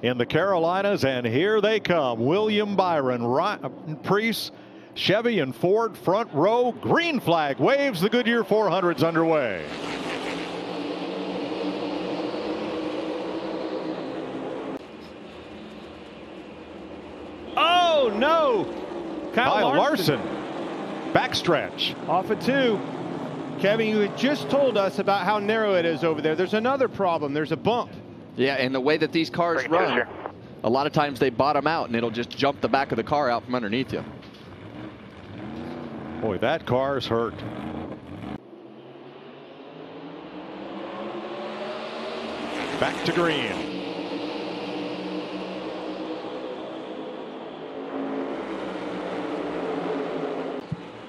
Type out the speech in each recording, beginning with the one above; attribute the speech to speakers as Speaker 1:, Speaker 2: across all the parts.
Speaker 1: in the Carolinas, and here they come. William Byron, Ryan Preece, Chevy and Ford front row. Green flag waves. The Goodyear 400's underway.
Speaker 2: Oh no!
Speaker 1: Kyle Larson. Backstretch.
Speaker 2: Off of 2. Kevin, you had just told us about how narrow it is over there. There's another problem. There's a bump.
Speaker 3: Yeah, and the way that these cars run, a lot of times they bottom out and it'll just jump the back of the car out from underneath you.
Speaker 1: Boy, that car's hurt. Back to green.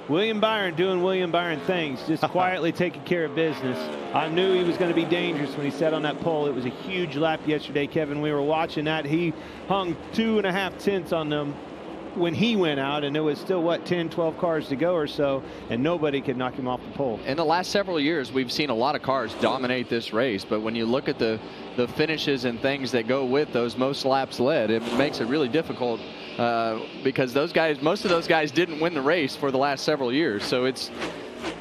Speaker 2: William Byron doing William Byron things, just quietly taking care of business. I knew he was going to be dangerous when he sat on that pole. It was a huge lap yesterday, Kevin. We were watching that. He hung 2.5 tenths on them when he went out, and there was still, what, 10, 12 cars to go or so, and nobody could knock him off the pole.
Speaker 3: In the last several years, we've seen a lot of cars dominate this race, but when you look at the finishes and things that go with those most laps led, it makes it really difficult because those guys, most of those guys didn't win the race for the last several years. So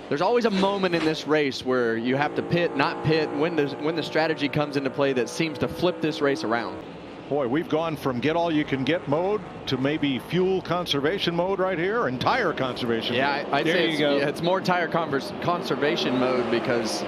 Speaker 3: there's always a moment in this race where you have to pit, not pit, when the strategy comes into play that seems to flip this race around.
Speaker 1: Boy, we've gone from get all you can get mode to maybe fuel conservation mode right here, and tire conservation mode.
Speaker 3: Yeah, I'd say it's more tire conservation mode, because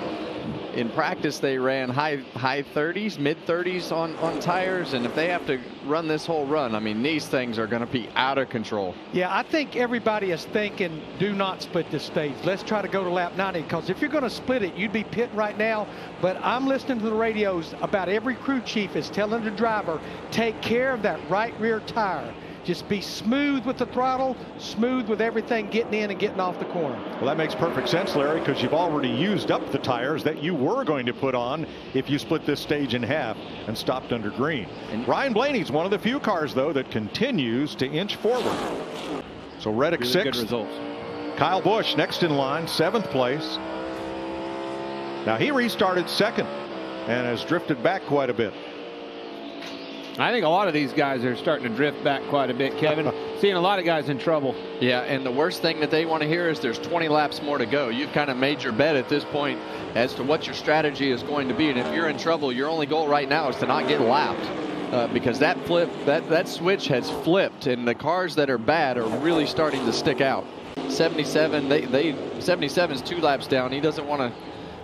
Speaker 3: in practice they ran high 30s, mid 30s on tires, and if they have to run this whole run, I mean, these things are going to be out of control.
Speaker 4: Yeah, I think everybody is thinking, do not split this stage. Let's try to go to lap 90, because if you're going to split it, you'd be pitting right now. But I'm listening to the radios. About every crew chief is telling the driver, take care of that right rear tire. Just be smooth with the throttle, smooth with everything getting in and getting off the corner.
Speaker 1: Well, that makes perfect sense, Larry, because you've already used up the tires that you were going to put on if you split this stage in half and stopped under green. And Ryan Blaney's one of the few cars, though, that continues to inch forward. So Reddick
Speaker 3: really
Speaker 1: 6th.
Speaker 3: Good results.
Speaker 1: Kyle Busch next in line, 7th place. Now he restarted 2nd and has drifted back quite a bit.
Speaker 2: I think a lot of these guys are starting to drift back quite a bit, Kevin. Seeing a lot of guys in trouble.
Speaker 3: Yeah, and the worst thing that they want to hear is there's 20 laps more to go. You've kind of made your bet at this point as to what your strategy is going to be. And if you're in trouble, your only goal right now is to not get lapped. Because that switch has flipped, and the cars that are bad are really starting to stick out. 77, 77's 2 laps down. He doesn't want to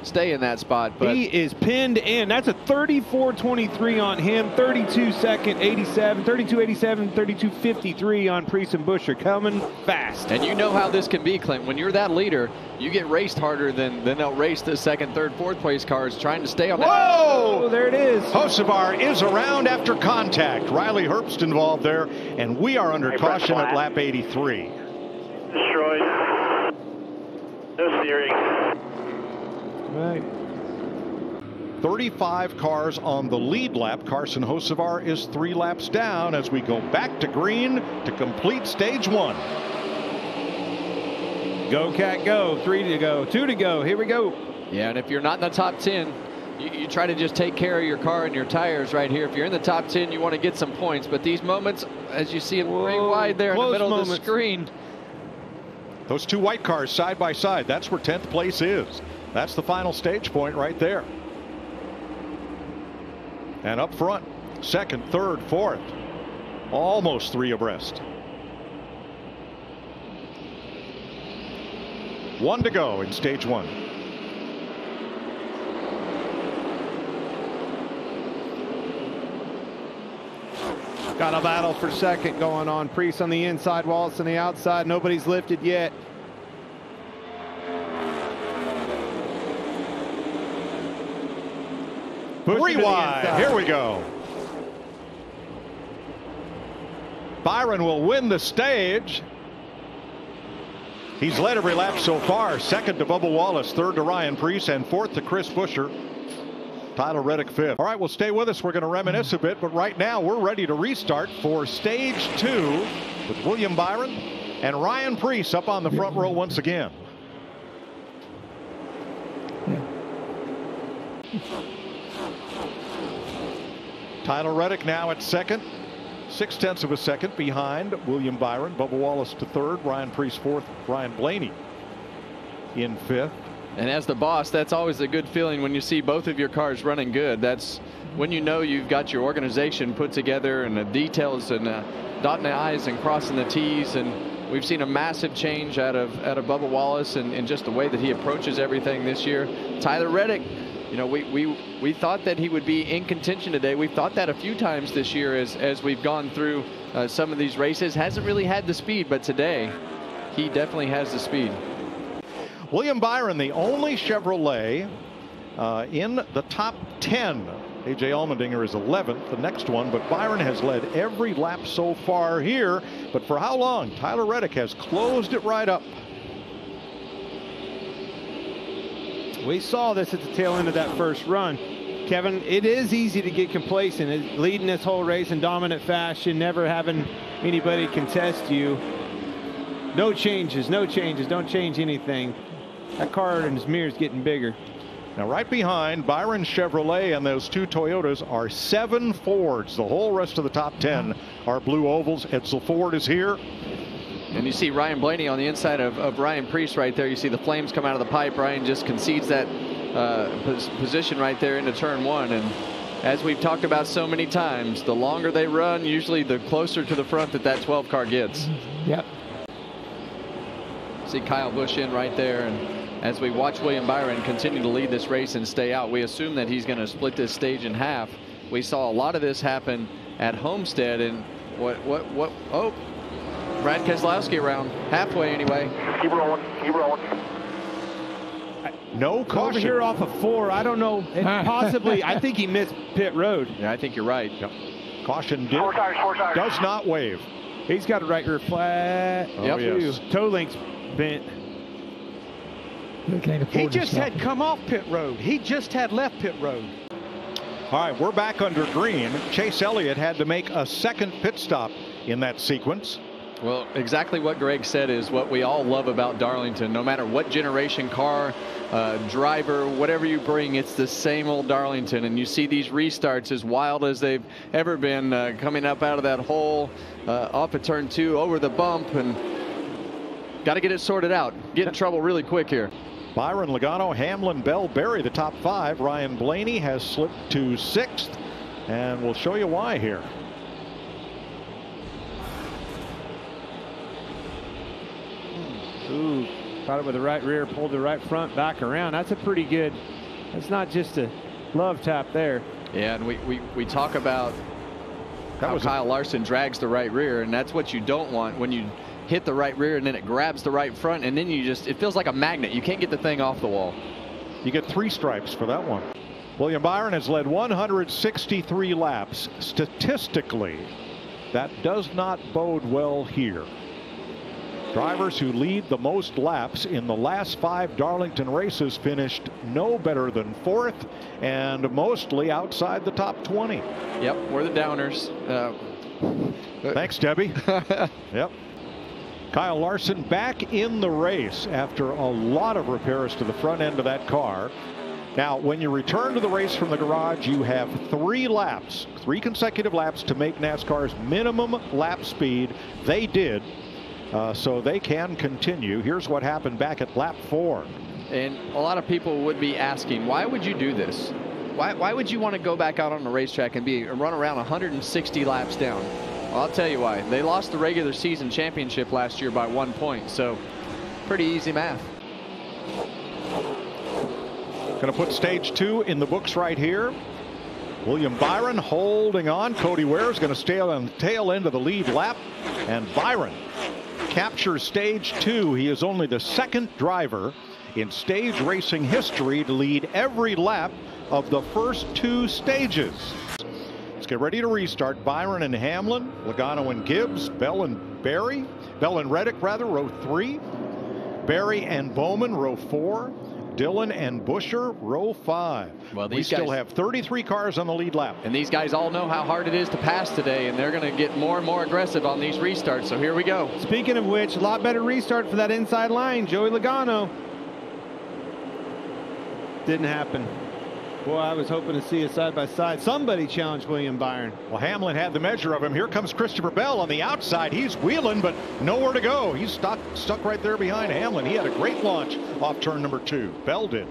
Speaker 3: stay in that spot, but
Speaker 2: he is pinned in. That's a 34.23 on him. 32 second 87, 32.87, 32.53 on Preece and Busch. Are coming fast.
Speaker 3: And you know how this can be, Clint. When you're that leader, you get raced harder than they'll race the 2nd, 3rd, 4th place cars trying to stay on that.
Speaker 1: Whoa!
Speaker 2: There it is.
Speaker 1: Hocevar is around after contact. Riley Herbst involved there, and we are under caution at lap 83.
Speaker 5: Destroyed. No steering.
Speaker 2: Right.
Speaker 1: 35 cars on the lead lap. Carson Hocevar is 3 laps down as we go back to green to complete stage 1.
Speaker 2: Go, Cat, go. 3 to go. 2 to go. Here we go.
Speaker 3: Yeah, and if you're not in the top 10, you try to just take care of your car and your tires right here. If you're in the top 10, you want to get some points. But these moments, as you see them very wide there in the middle of the screen.
Speaker 1: Those 2 white cars side by side. That's where 10th place is. That's the final stage point right there. And up front, 2nd, 3rd, 4th, almost 3 abreast. 1 to go in stage 1.
Speaker 2: Got a battle for 2nd going on. Preece on the inside, Wallace on the outside. Nobody's lifted yet. Busch
Speaker 1: 3 wide. Here we go. Byron will win the stage. He's led every lap so far. 2nd to Bubba Wallace, 3rd to Ryan Preece, and 4th to Chris Buescher. Tyler Reddick 5th. All right, well, stay with us. We're going to reminisce a bit, but right now we're ready to restart for stage 2 with William Byron and Ryan Preece up on the front row once again. Tyler Reddick now at second, 0.6 of a second behind William Byron. Bubba Wallace to third, Ryan Preece fourth, Ryan Blaney in fifth.
Speaker 3: And as the boss, that's always a good feeling when you see both of your cars running good. That's when you know you've got your organization put together and the details and dotting the I's and crossing the T's. And we've seen a massive change out of Bubba Wallace and just the way that he approaches everything this year. Tyler Reddick, you know, we thought that he would be in contention today. We've thought that a few times this year as we've gone through some of these races. Hasn't really had the speed, but today he definitely has the speed.
Speaker 1: William Byron, the only Chevrolet in the top 10. A.J. Allmendinger is 11th, the next one, but Byron has led every lap so far here. But for how long? Tyler Reddick has closed it right up.
Speaker 2: We saw this at the tail end of that first run. Kevin, it is easy to get complacent, leading this whole race in dominant fashion, never having anybody contest you. No changes, no changes, don't change anything. That car and his mirror's getting bigger.
Speaker 1: Now right behind Byron Chevrolet and those two Toyotas are 7 Fords. The whole rest of the top 10 are blue ovals. Edsel Ford is here.
Speaker 3: And you see Ryan Blaney on the inside of Ryan Preece right there. You see the flames come out of the pipe. Ryan just concedes that position right there into turn one. And as we've talked about so many times, the longer they run, usually the closer to the front that 12 car gets.
Speaker 2: Yep.
Speaker 3: See Kyle Busch in right there. And as we watch William Byron continue to lead this race and stay out, we assume that he's going to split this stage in half. We saw a lot of this happen at Homestead. And oh, Brad Keselowski around halfway anyway.
Speaker 5: Keep rolling, keep rolling.
Speaker 1: No caution.
Speaker 2: Over here off of 4, I don't know. Possibly, I think he missed pit road.
Speaker 3: Yeah, I think you're right.
Speaker 1: Yep. Caution
Speaker 5: Four tires.
Speaker 1: does not wave.
Speaker 2: He's got a right rear flat.
Speaker 1: Oh, yes.
Speaker 2: Toe link's bent.
Speaker 4: He just had come off pit road. He just had left pit road.
Speaker 1: All right, we're back under green. Chase Elliott had to make a second pit stop in that sequence.
Speaker 3: Well, exactly what Greg said is what we all love about Darlington. No matter what generation car, driver, whatever you bring, it's the same old Darlington. And you see these restarts as wild as they've ever been, coming up out of that hole, off of turn 2, over the bump, and got to get it sorted out. Get in trouble really quick here.
Speaker 1: Byron, Logano, Hamlin, Bell, Berry, the top 5. Ryan Blaney has slipped to 6th, and we'll show you why here.
Speaker 2: Ooh, caught it with the right rear, pulled the right front back around. That's a pretty good, that's not just a love tap there.
Speaker 3: Yeah, and we talk about how Kyle Larson drags the right rear, and that's what you don't want when you hit the right rear and then it grabs the right front, and then it feels like a magnet. You can't get the thing off the wall.
Speaker 1: You get 3 stripes for that one. William Byron has led 163 laps. Statistically, that does not bode well here. Drivers who lead the most laps in the last 5 Darlington races finished no better than 4th and mostly outside the top 20.
Speaker 3: Yep, we're the downers.
Speaker 1: Thanks, Debbie. Yep. Kyle Larson back in the race after a lot of repairs to the front end of that car. Now, when you return to the race from the garage, you have 3 laps, 3 consecutive laps to make NASCAR's minimum lap speed. They did. So they can continue. Here's what happened back at lap 4.
Speaker 3: And a lot of people would be asking, why would you do this? Why would you want to go back out on the racetrack and run around 160 laps down? Well, I'll tell you why. They lost the regular season championship last year by 1 point. So pretty easy math.
Speaker 1: Going to put stage 2 in the books right here. William Byron holding on. Cody Ware is going to stay on the tail end of the lead lap. And Byron captures stage 2. He is only the 2nd driver in stage racing history to lead every lap of the first 2 stages. Let's get ready to restart. Byron and Hamlin, Logano and Gibbs, Bell and Reddick, row 3. Berry and Bowman, row 4. Dillon and Buescher, row 5.
Speaker 3: Well,
Speaker 1: we still have 33 cars on the lead lap.
Speaker 3: And these guys all know how hard it is to pass today, and they're going to get more and more aggressive on these restarts. So here we go.
Speaker 2: Speaking of which, a lot better restart for that inside line. Joey Logano. Didn't happen. Boy, I was hoping to see a side-by-side. Somebody challenge William Byron.
Speaker 1: Well, Hamlin had the measure of him. Here comes Christopher Bell on the outside. He's wheeling, but nowhere to go. He's stuck right there behind Hamlin. He had a great launch off turn number 2. Bell did.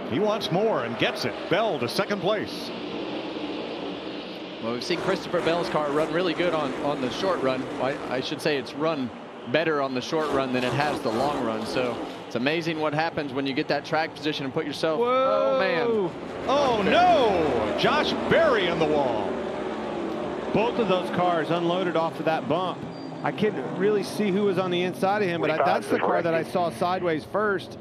Speaker 1: He wants more and gets it. Bell to second place.
Speaker 3: Well, we've seen Christopher Bell's car run really good on the short run. I should say it's run better on the short run than it has the long run. So it's amazing what happens when you get that track position and put yourself.
Speaker 2: Whoa.
Speaker 3: Oh, man.
Speaker 1: Oh, no. Josh Berry in the wall.
Speaker 2: Both of those cars unloaded off of that bump. I couldn't really see who was on the inside of him, but that's the car that I saw sideways first.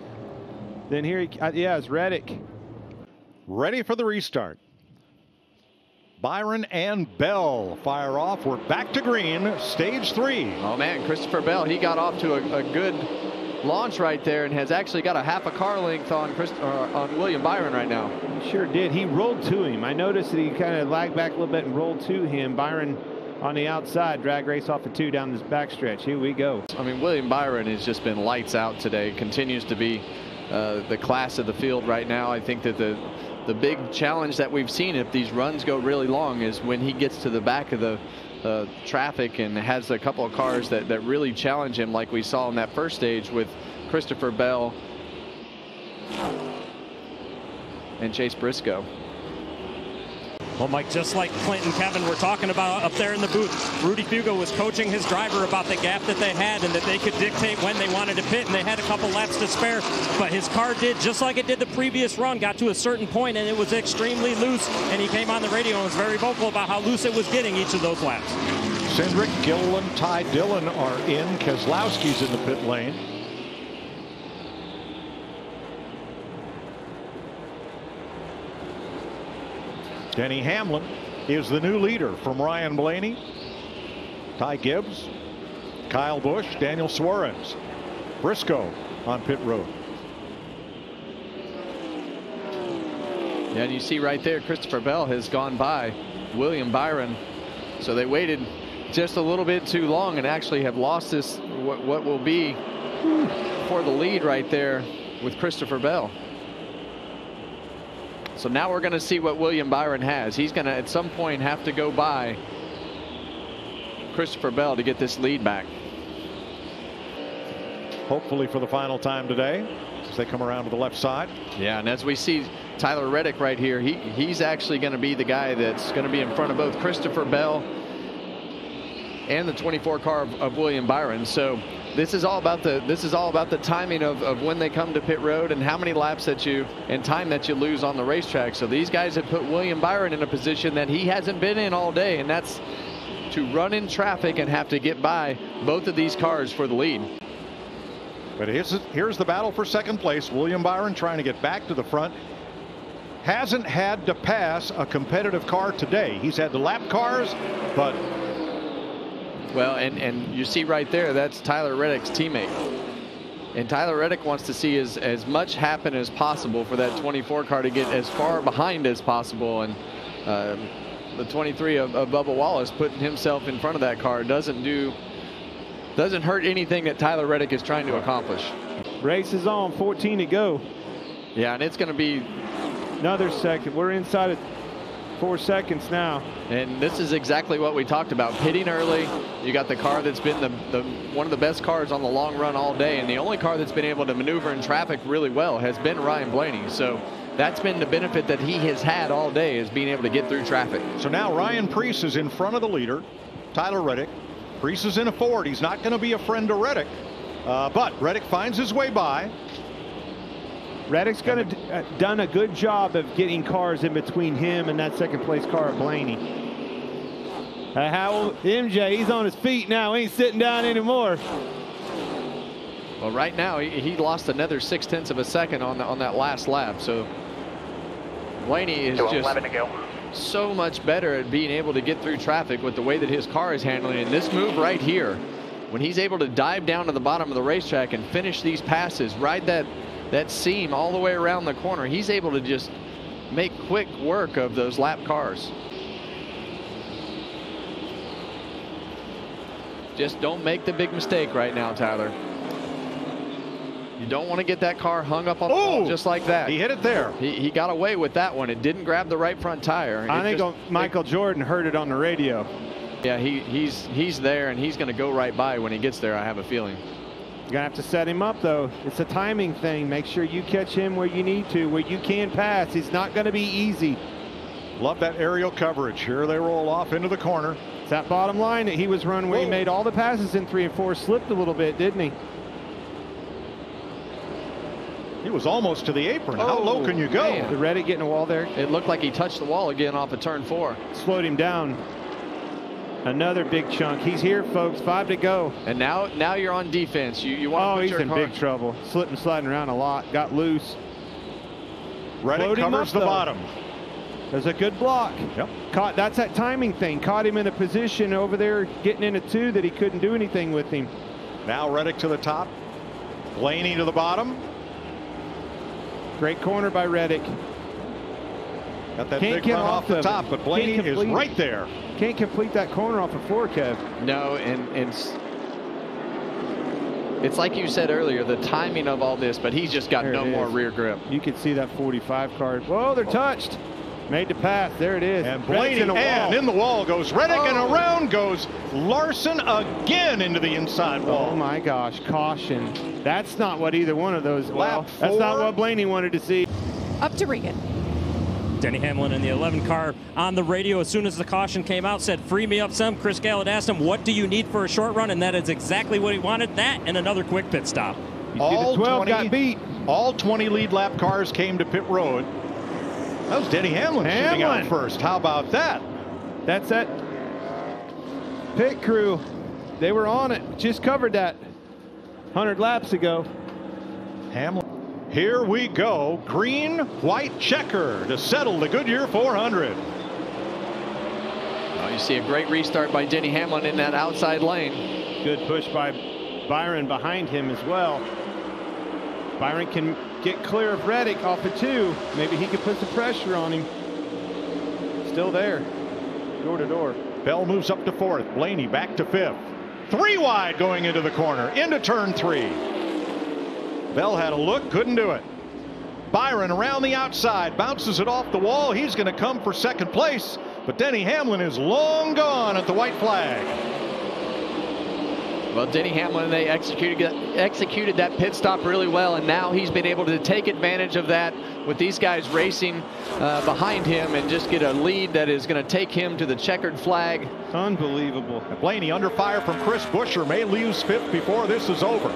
Speaker 2: Then here, yeah, it's Reddick.
Speaker 1: Ready for the restart. Byron and Bell fire off. We're back to green, stage 3.
Speaker 3: Oh, man, Christopher Bell, he got off to a good launch right there and has actually got a half a car length on William Byron right now.
Speaker 2: He sure did. He rolled to him. I noticed that he kind of lagged back a little bit and rolled to him. Byron on the outside, drag race off of 2 down this backstretch. Here we go.
Speaker 3: I mean, William Byron has just been lights out today. Continues to be the class of the field right now. I think that the big challenge that we've seen if these runs go really long is when he gets to the back of the traffic and has a couple of cars that really challenge him, like we saw in that first stage with Christopher Bell and Chase Briscoe.
Speaker 6: Well, Mike, just like Clint and Kevin were talking about up there in the booth, Rudy Fugo was coaching his driver about the gap that they had and that they could dictate when they wanted to pit, and they had a couple laps to spare. But his car did, just like it did the previous run, got to a certain point and it was extremely loose, and he came on the radio and was very vocal about how loose it was getting each of those laps.
Speaker 1: Cindric, Gilliland, Ty Dillon are in. Keselowski's in the pit lane. Denny Hamlin is the new leader from Ryan Blaney, Ty Gibbs, Kyle Busch, Daniel Suarez, Briscoe on pit road.
Speaker 3: Yeah, and you see right there, Christopher Bell has gone by William Byron. So they waited just a little bit too long and actually have lost this, what will be for the lead right there with Christopher Bell. So now we're going to see what William Byron has. He's going to at some point have to go by Christopher Bell to get this lead back.
Speaker 1: Hopefully for the final time today as they come around to the left side.
Speaker 3: Yeah, and as we see Tyler Reddick right here, he's actually going to be the guy that's going to be in front of both Christopher Bell and the 24 car of William Byron. So this is all about the timing of when they come to pit road and how many laps and time that you lose on the racetrack. So these guys have put William Byron in a position that he hasn't been in all day, and that's to run in traffic and have to get by both of these cars for the lead.
Speaker 1: But here's the battle for second place. William Byron trying to get back to the front. Hasn't had to pass a competitive car today. He's had the lap cars, but
Speaker 3: well, and you see right there, that's Tyler Reddick's teammate. And Tyler Reddick wants to see as much happen as possible for that 24 car to get as far behind as possible. And the 23 of Bubba Wallace putting himself in front of that car doesn't hurt anything that Tyler Reddick is trying to accomplish.
Speaker 2: Race is on, 14 to go.
Speaker 3: Yeah, and it's going to be
Speaker 2: another second. We're inside of 4 seconds now.
Speaker 3: And this is exactly what we talked about. Pitting early. You got the car that's been one of the best cars on the long run all day, and the only car that's been able to maneuver in traffic really well has been Ryan Blaney. So that's been the benefit that he has had all day, is being able to get through traffic.
Speaker 1: So now Ryan Preece is in front of the leader, Tyler Reddick. Preece is in a Ford. He's not going to be a friend to Reddick, but Reddick finds his way by.
Speaker 2: Reddick's done a good job of getting cars in between him and that second place car of Blaney. MJ, he's on his feet now, ain't sitting down anymore.
Speaker 3: Well, right now he lost another 0.6 of a second on that last lap. So Blaney is just so much better at being able to get through traffic with the way that his car is handling it. And this move right here, when he's able to dive down to the bottom of the racetrack and finish these passes, ride that seam all the way around the corner, he's able to just make quick work of those lap cars. Just don't make the big mistake right now, Tyler. You don't want to get that car hung up on the wall just like that.
Speaker 1: He hit it there.
Speaker 3: He got away with that one. It didn't grab the right front tire.
Speaker 2: I think Michael Jordan heard it on the radio.
Speaker 3: Yeah, he's there, and he's going to go right by when he gets there, I have a feeling.
Speaker 2: You're going to have to set him up, though. It's a timing thing. Make sure you catch him where you need to, where you can pass. It's not going to be easy.
Speaker 1: Love that aerial coverage. Here they roll off into the corner.
Speaker 2: It's that bottom line that he was running where he made all the passes in 3 and 4. Slipped a little bit, didn't he?
Speaker 1: He was almost to the apron. How low can you go?
Speaker 3: Man.
Speaker 2: The Reddick getting a wall there.
Speaker 3: It looked like he touched the wall again off of turn 4.
Speaker 2: Slowed him down. Another big chunk. He's here, folks. 5 to go.
Speaker 3: And now you're on defense. You want to put
Speaker 2: he's
Speaker 3: your
Speaker 2: in big trouble. Slipping, sliding around a lot. Got loose.
Speaker 1: Reddick covers the bottom.
Speaker 2: There's a good block.
Speaker 1: Yep.
Speaker 2: That's that timing thing. Caught him in a position over there getting into 2 that he couldn't do anything with him.
Speaker 1: Now Reddick to the top. Blaney to the bottom.
Speaker 2: Great corner by Reddick.
Speaker 1: Got that big run off the top, but Blaney is right there.
Speaker 2: Can't complete that corner off of 4, Kev.
Speaker 3: No, and it's like you said earlier, the timing of all this, but he's just got no more rear grip.
Speaker 2: You can see that 45 card. Whoa, they're touched. Made the pass. There it is.
Speaker 1: And Blaney in the wall goes Reddick, and around goes Larson again into the inside wall.
Speaker 2: Oh my gosh, caution. That's not what either one of those.
Speaker 1: That's
Speaker 2: not what Blaney wanted to see.
Speaker 7: Up to Regan.
Speaker 6: Denny Hamlin in the 11 car on the radio as soon as the caution came out said, free me up some. Chris Gallett asked him, what do you need for a short run? And that is exactly what he wanted. That and another quick pit stop.
Speaker 1: All
Speaker 2: 12 got beat.
Speaker 1: All 20 lead lap cars came to pit road. That was Denny Hamlin shooting out first. How about that?
Speaker 2: That's that pit crew. They were on it. Just covered that 100 laps ago.
Speaker 1: Hamlin. Here we go. Green, white checker to settle the Goodyear 400.
Speaker 3: Oh, you see a great restart by Denny Hamlin in that outside lane.
Speaker 2: Good push by Byron behind him as well. Byron can get clear of Reddick off of 2. Maybe he could put some pressure on him. Still there. Door to door.
Speaker 1: Bell moves up to 4th. Blaney back to 5th. 3 wide going into the corner. Into turn 3. Bell had a look. Couldn't do it. Byron around the outside. Bounces it off the wall. He's going to come for 2nd place. But Denny Hamlin is long gone at the white flag.
Speaker 3: Well, Denny Hamlin, they executed that pit stop really well, and now he's been able to take advantage of that with these guys racing behind him and just get a lead that is going to take him to the checkered flag.
Speaker 2: Unbelievable.
Speaker 1: Blaney under fire from Chris Buescher. May lose 5th before this is over.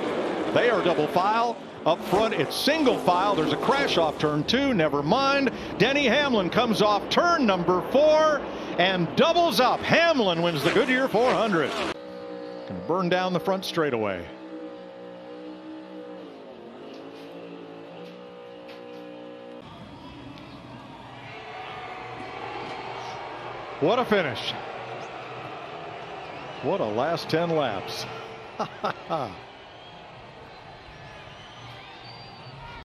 Speaker 1: They are double file. Up front, it's single file. There's a crash off turn 2. Never mind. Denny Hamlin comes off turn number 4 and doubles up. Hamlin wins the Goodyear 400. Going to burn down the front straightaway. What a finish. What a last 10 laps.